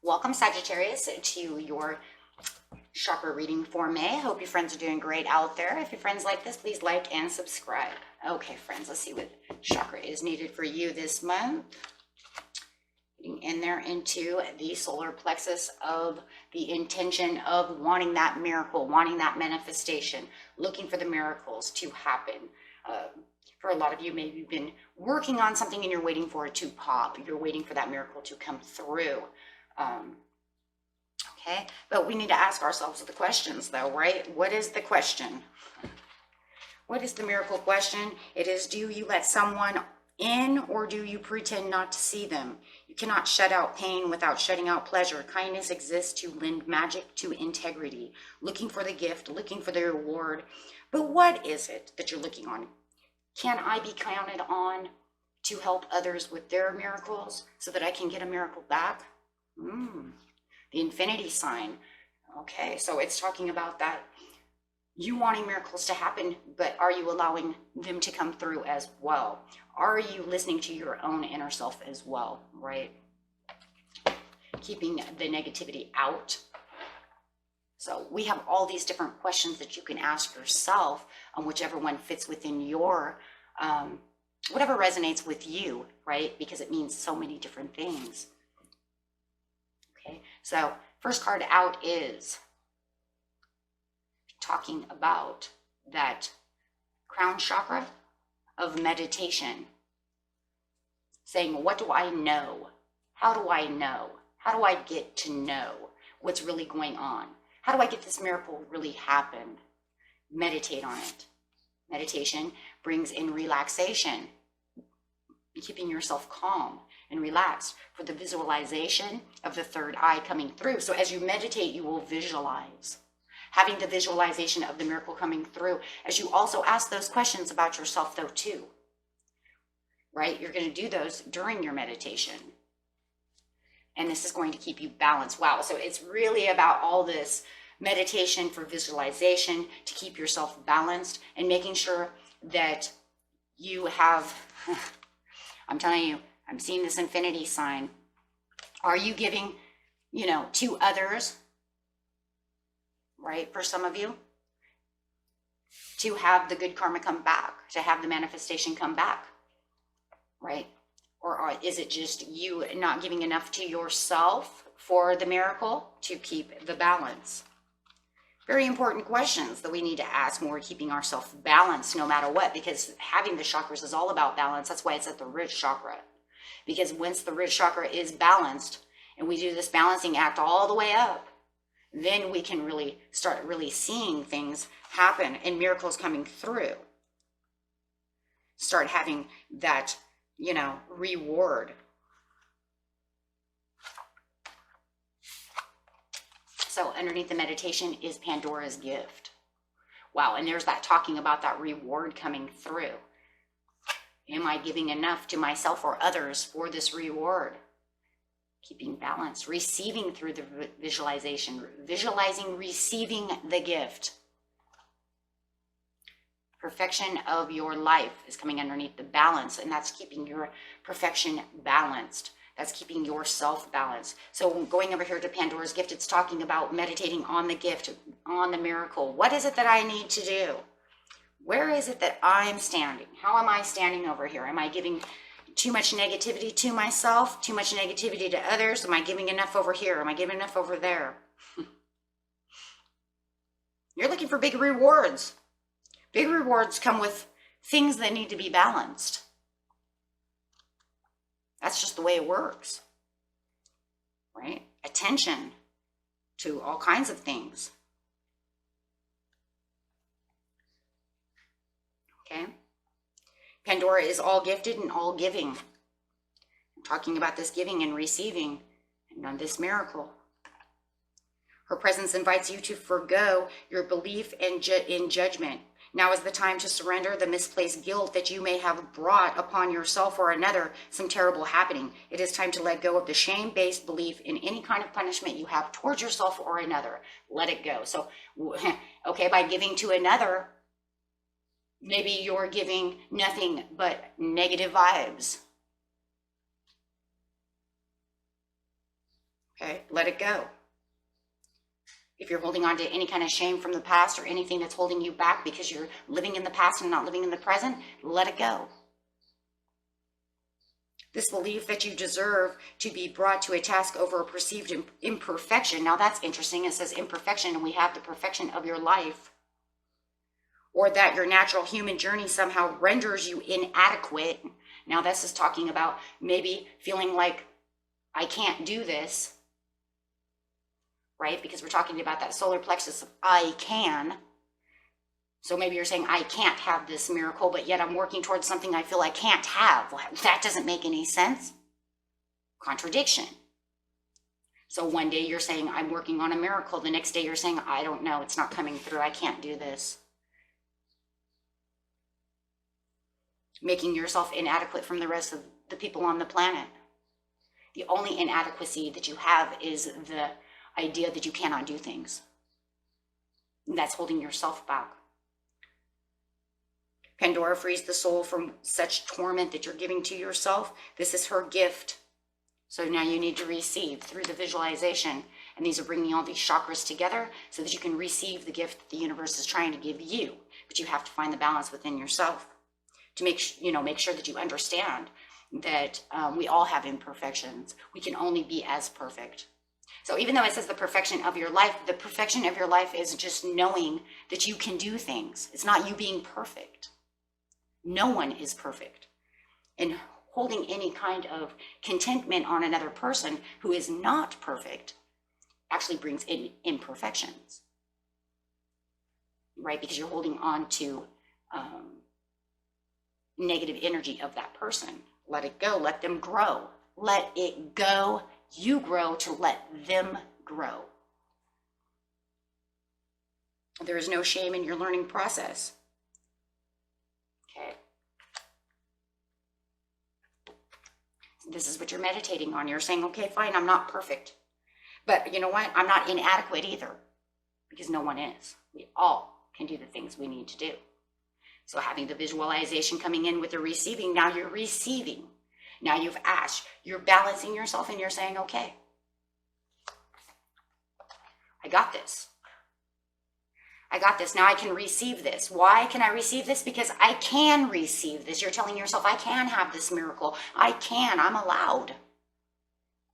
Welcome, Sagittarius, to your chakra reading for May. Hope your friends are doing great out there. If your friends like this, please like and subscribe. Okay, friends, let's see what chakra is needed for you this month. Getting in there into the solar plexus of the intention of wanting that miracle, wanting that manifestation, looking for the miracles to happen. For a lot of you, maybe you've been working on something and you're waiting for it to pop. You're waiting for that miracle to come through. Okay, but we need to ask ourselves the questions though, right? What is the question? What is the miracle question? It is, do you let someone in or do you pretend not to see them? You cannot shut out pain without shutting out pleasure. Kindness exists to lend magic to integrity. Looking for the gift, looking for the reward. But what is it that you're looking on? Can I be counted on to help others with their miracles so that I can get a miracle back? The infinity sign. Okay, so it's talking about that you wanting miracles to happen, but are you allowing them to come through as well? Are you listening to your own inner self as well, right? Keeping the negativity out. So we have all these different questions that you can ask yourself on whichever one fits within your, whatever resonates with you, right? Because it means so many different things. Okay, so first card out is talking about that crown chakra of meditation. Saying, what do I know? How do I know? How do I get to know what's really going on? How do I get this miracle really happen? Meditate on it. Meditation brings in relaxation, keeping yourself calm and relaxed for the visualization of the third eye coming through. So as you meditate, you will visualize, having the visualization of the miracle coming through, as you also ask those questions about yourself though too, right? You're going to do those during your meditation. And this is going to keep you balanced. Wow. So it's really about all this meditation for visualization to keep yourself balanced and making sure that you have, I'm telling you, I'm seeing this infinity sign. Are you giving, to others, right? For some of you, to have the good karma come back, to have the manifestation come back, right? Or is it just you not giving enough to yourself for the miracle to keep the balance? Very important questions that we need to ask when we're keeping ourselves balanced no matter what, because having the chakras is all about balance. That's why it's at the root chakra. Because once the root chakra is balanced and we do this balancing act all the way up, then we can really start really seeing things happen and miracles coming through. Start having that, reward. So underneath the meditation is Pandora's gift. Wow, and there's that talking about that reward coming through. Am I giving enough to myself or others for this reward? Keeping balance, receiving through the visualization, visualizing, receiving the gift. Perfection of your life is coming underneath the balance, and that's keeping your perfection balanced. That's keeping yourself balanced. So going over here to Pandora's gift, it's talking about meditating on the gift, on the miracle. What is it that I need to do? Where is it that I'm standing? How am I standing over here? Am I giving too much negativity to myself, too much negativity to others? Am I giving enough over here? Am I giving enough over there? You're looking for big rewards. Big rewards come with things that need to be balanced. That's just the way it works, right? Attention to all kinds of things. Okay? Pandora is all gifted and all giving. I'm talking about this giving and receiving and on this miracle. Her presence invites you to forgo your belief in judgment. Now is the time to surrender the misplaced guilt that you may have brought upon yourself or another some terrible happening. It is time to let go of the shame-based belief in any kind of punishment you have towards yourself or another. Let it go. So, okay, by giving to another, maybe you're giving nothing but negative vibes. Okay, let it go. If you're holding on to any kind of shame from the past or anything that's holding you back because you're living in the past and not living in the present, let it go. This belief that you deserve to be brought to a task over a perceived imperfection. Now that's interesting. It says imperfection and we have the perfection of your life. Or that your natural human journey somehow renders you inadequate. Now this is talking about maybe feeling like I can't do this. Right? Because we're talking about that solar plexus of I can. So maybe you're saying I can't have this miracle, but yet I'm working towards something I feel I can't have. Well, that doesn't make any sense. Contradiction. So one day you're saying I'm working on a miracle. The next day you're saying I don't know. It's not coming through. I can't do this. Making yourself inadequate from the rest of the people on the planet. The only inadequacy that you have is the idea that you cannot do things. And that's holding yourself back. Pandora frees the soul from such torment that you're giving to yourself. This is her gift. So now you need to receive through the visualization. And these are bringing all these chakras together so that you can receive the gift that the universe is trying to give you. But you have to find the balance within yourself to make sure that you understand that we all have imperfections. We can only be as perfect. So even though it says the perfection of your life, the perfection of your life is just knowing that you can do things. It's not you being perfect. No one is perfect. And holding any kind of contentment on another person who is not perfect actually brings in imperfections. Right? Because you're holding on to negative energy of that person. Let it go. Let them grow. Let it go. You grow to let them grow. There is no shame in your learning process. Okay. This is what you're meditating on. You're saying, okay, fine, I'm not perfect. But you know what? I'm not inadequate either. Because no one is. We all can do the things we need to do. So having the visualization coming in with the receiving, now you're receiving. Now you've asked, you're balancing yourself and you're saying, okay, I got this. I got this. Now I can receive this. Why can I receive this? Because I can receive this. You're telling yourself, I can have this miracle. I can. I'm allowed.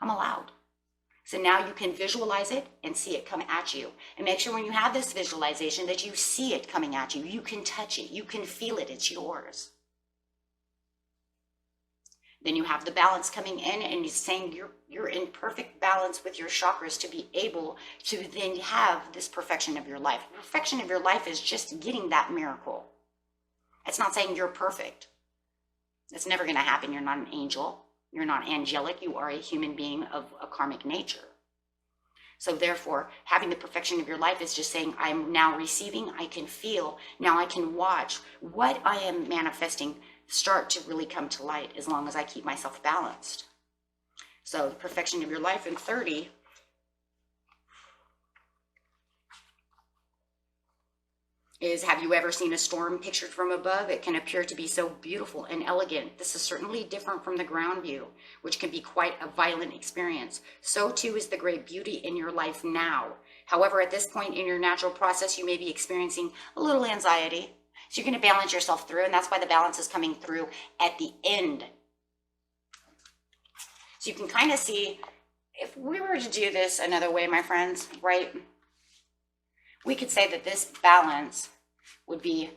I'm allowed. So now you can visualize it and see it come at you. And make sure when you have this visualization that you see it coming at you. You can touch it. You can feel it. It's yours. Then you have the balance coming in and you're saying you're in perfect balance with your chakras to be able to then have this perfection of your life. Perfection of your life is just getting that miracle. It's not saying you're perfect. It's never going to happen. You're not an angel. You're not angelic. You are a human being of a karmic nature. So therefore, having the perfection of your life is just saying, I'm now receiving, I can feel, now I can watch what I am manifesting start to really come to light as long as I keep myself balanced. So the perfection of your life in 30 is, have you ever seen a storm pictured from above? It can appear to be so beautiful and elegant. This is certainly different from the ground view, which can be quite a violent experience. So too is the great beauty in your life now. However, at this point in your natural process, you may be experiencing a little anxiety. So you're going to balance yourself through, and that's why the balance is coming through at the end. So you can kind of see, if we were to do this another way, my friends, right? We could say that this balance would be,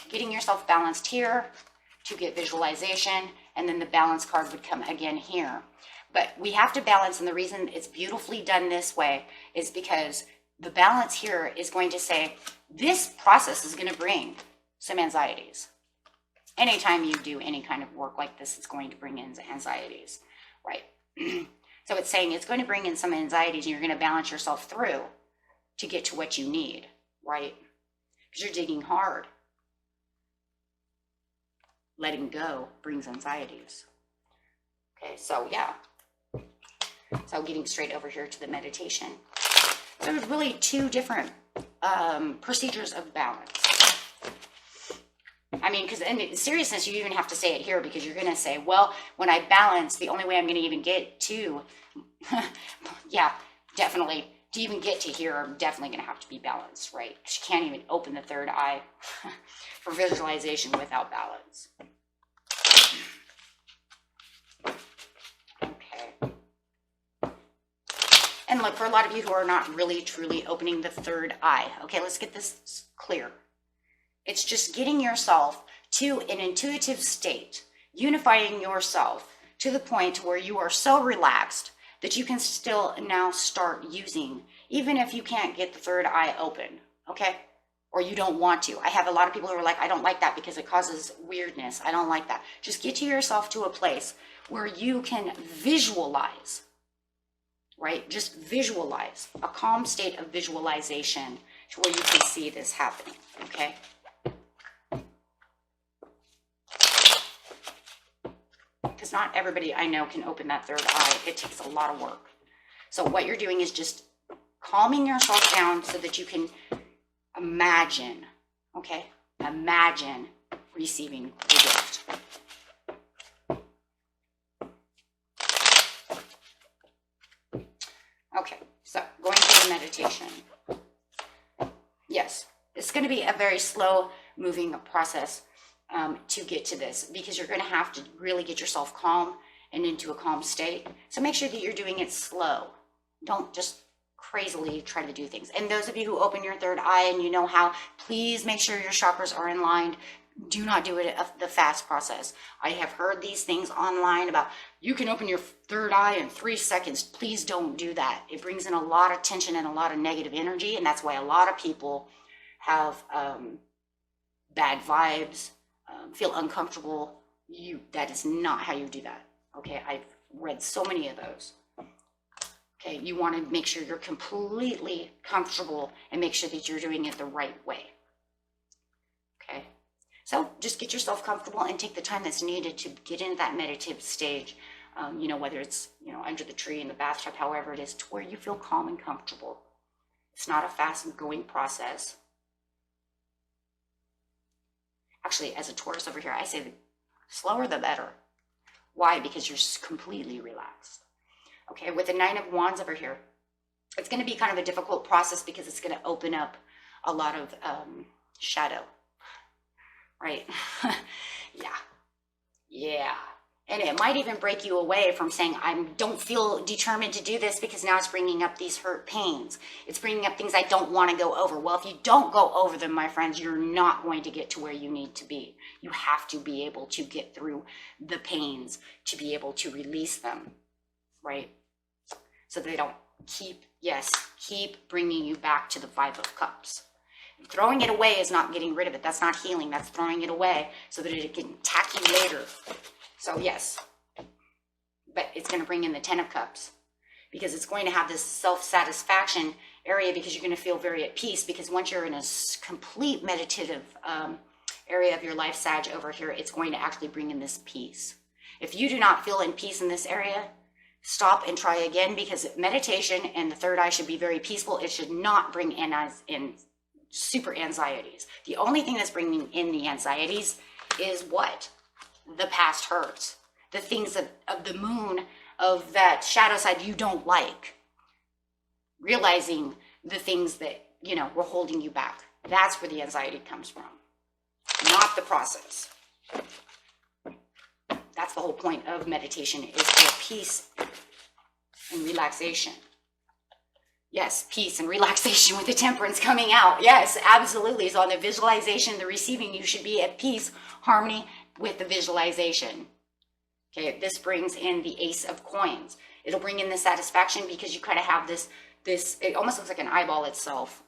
getting yourself balanced here to get visualization, and then the balance card would come again here. But we have to balance, and the reason it's beautifully done this way is because the balance here is going to say, this process is going to bring some anxieties. Anytime you do any kind of work like this, it's going to bring in anxieties, right? So it's saying it's going to bring in some anxieties, and you're going to balance yourself through to get to what you need, right? Because you're digging hard. Letting go brings anxieties. Okay, so yeah. So getting straight over here to the meditation. There's really two different procedures of balance. I mean, because in seriousness, you even have to say it here, because you're going to say, well, when I balance, the only way I'm going to even get to, yeah, definitely, to even get to here, I'm definitely going to have to be balanced, right? Because you can't even open the third eye for visualization without balance. Okay. And look, for a lot of you who are not really truly opening the third eye, okay, let's get this clear. It's just getting yourself to an intuitive state, unifying yourself to the point where you are so relaxed that you can still now start using, even if you can't get the third eye open, okay? Or you don't want to. I have a lot of people who are like, I don't like that because it causes weirdness. I don't like that. Just get yourself to a place where you can visualize, right? Just visualize, a calm state of visualization to where you can see this happening, okay? Because not everybody I know can open that third eye. It takes a lot of work. So what you're doing is just calming yourself down so that you can imagine, okay? Imagine receiving the gift. Okay, so going to the meditation. Yes, it's going to be a very slow moving process to get to this, because you're going to have to really get yourself calm and into a calm state. So make sure that you're doing it slow. Don't just crazily try to do things. And those of you who open your third eye and you know how, please make sure your chakras are in line. Do not do it the fast process. I have heard these things online about you can open your third eye in 3 seconds. Please don't do that. It brings in a lot of tension and a lot of negative energy, and that's why a lot of people have bad vibes, feel uncomfortable. That is not how you do that. Okay, I've read so many of those. Okay, you want to make sure you're completely comfortable and make sure that you're doing it the right way. Okay, so just get yourself comfortable and take the time that's needed to get into that meditative stage. You know, whether it's, you know, under the tree, in the bathtub, however it is, to where you feel calm and comfortable. It's not a fast going process. Actually, as a Taurus over here, I say the slower the better. Why? Because you're completely relaxed. Okay, with the Nine of Wands over here, it's going to be kind of a difficult process because it's going to open up a lot of shadow, right? Yeah. And it might even break you away from saying, I don't feel determined to do this, because now it's bringing up these hurt pains. It's bringing up things I don't want to go over. Well, if you don't go over them, my friends, you're not going to get to where you need to be. You have to be able to get through the pains to be able to release them, right? So they don't keep bringing you back to the Five of Cups. Throwing it away is not getting rid of it. That's not healing. That's throwing it away so that it can attack you later. So yes, but it's going to bring in the Ten of Cups, because it's going to have this self-satisfaction area, because you're going to feel very at peace, because once you're in a complete meditative area of your life, Sag, over here, it's going to actually bring in this peace. If you do not feel in peace in this area, stop and try again, because meditation and the third eye should be very peaceful. It should not bring in super anxieties. The only thing that's bringing in the anxieties is what? The past hurts, the things of the moon, of that shadow side you don't like, realizing the things that, you know, were holding you back. That's where the anxiety comes from, not the process. That's the whole point of meditation, is for peace and relaxation. Yes, peace and relaxation with the Temperance coming out. Yes, absolutely. So on the visualization, the receiving, you should be at peace, harmony with the visualization. Okay, this brings in the Ace of Coins. It'll bring in the satisfaction, because you kind of have this, it almost looks like an eyeball itself.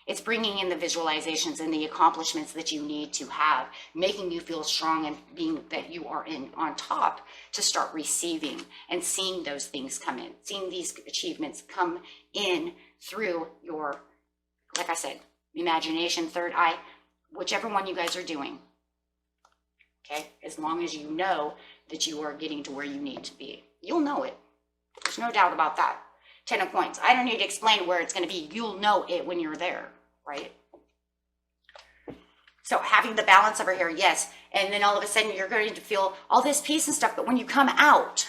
It's bringing in the visualizations and the accomplishments that you need to have, making you feel strong and being that you are on top to start receiving and seeing those things come in, seeing these achievements come in through your, like I said, imagination, third eye, whichever one you guys are doing. Okay, as long as you know that you are getting to where you need to be. You'll know it. There's no doubt about that. Ten of Coins. I don't need to explain where it's going to be. You'll know it when you're there, right? So having the balance over here, yes. And then all of a sudden you're going to feel all this peace and stuff. But when you come out,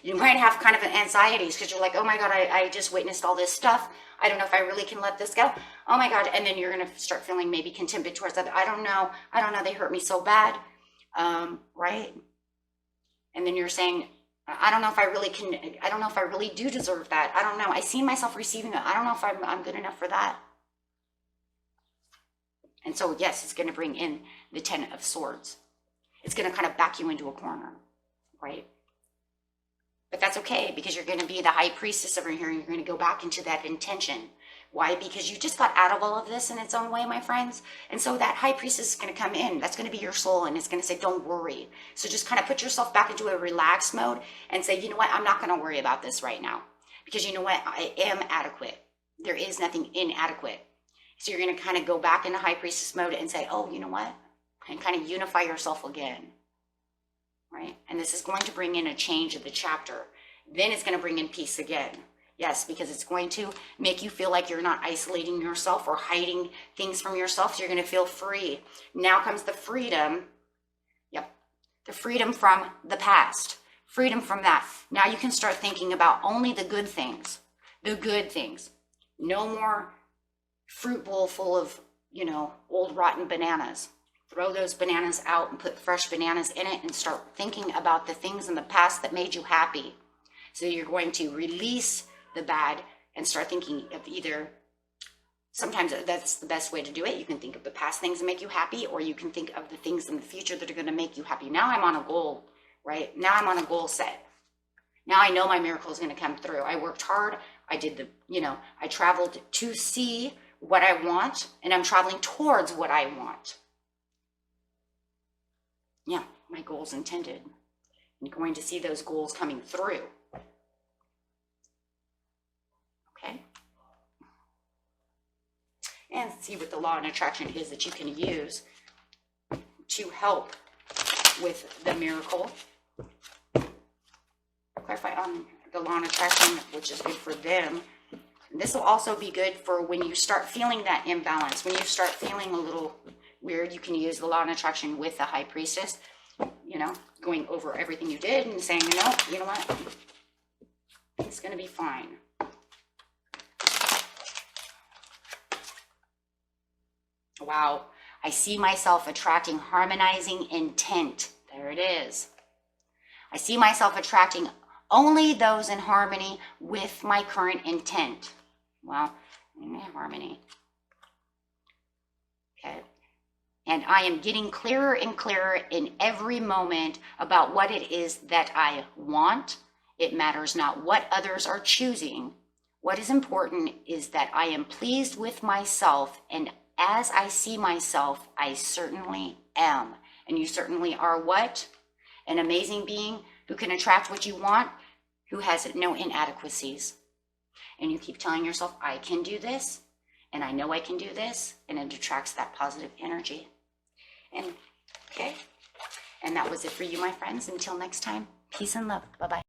you might have kind of an anxieties because you're like, oh my God, I just witnessed all this stuff. I don't know if I really can let this go. Oh my God. And then you're going to start feeling maybe contempt towards that. I don't know. They hurt me so bad. Right. And then you're saying, I don't know if I really can. I don't know if I really do deserve that. I don't know. I see myself receiving it. I don't know if I'm good enough for that. And so, yes, it's going to bring in the 10 of Swords. It's going to kind of back you into a corner, right? But that's okay because you're going to be the High Priestess over here and you're going to go back into that intention. Why? Because you just got out of all of this in its own way, my friends. And so that High Priestess is going to come in. That's going to be your soul and it's going to say, don't worry. So just kind of put yourself back into a relaxed mode and say, you know what? I'm not going to worry about this right now. Because you know what? I am adequate. There is nothing inadequate. So you're going to kind of go back into High Priestess mode and say, oh, you know what? And kind of unify yourself again, right? And this is going to bring in a change of the chapter. Then it's going to bring in peace again. Yes, because it's going to make you feel like you're not isolating yourself or hiding things from yourself. So you're going to feel free. Now comes the freedom. Yep. The freedom from the past. Freedom from that. Now you can start thinking about only the good things. The good things. No more fruit bowl full of, old rotten bananas. Throw those bananas out and put fresh bananas in it and start thinking about the things in the past that made you happy. So you're going to release the bad and start thinking of either, sometimes that's the best way to do it. You can think of the past things that make you happy, or you can think of the things in the future that are going to make you happy. Now I'm on a goal, right? Now I'm on a goal set. Now I know my miracle is going to come through. I worked hard. I did I traveled to see what I want, and I'm traveling towards what I want. Yeah, my goals intended. I'm going to see those goals coming through. Okay. And see what the law of attraction is that you can use to help with the miracle. Clarify on the law of attraction, which is good for them. This will also be good for when you start feeling that imbalance. When you start feeling a little weird, you can use the law of attraction with the High Priestess, going over everything you did and saying, you know what? It's going to be fine. Wow. I see myself attracting harmonizing intent. There it is. I see myself attracting only those in harmony with my current intent. Well, harmony. Okay. And I am getting clearer and clearer in every moment about what it is that I want. It matters not what others are choosing. What is important is that I am pleased with myself, and as I see myself, I certainly am. And you certainly are what? An amazing being who can attract what you want, who has no inadequacies. And you keep telling yourself, I can do this, and I know I can do this, and it attracts that positive energy. And okay, and that was it for you, my friends. Until next time, peace and love. Bye-bye.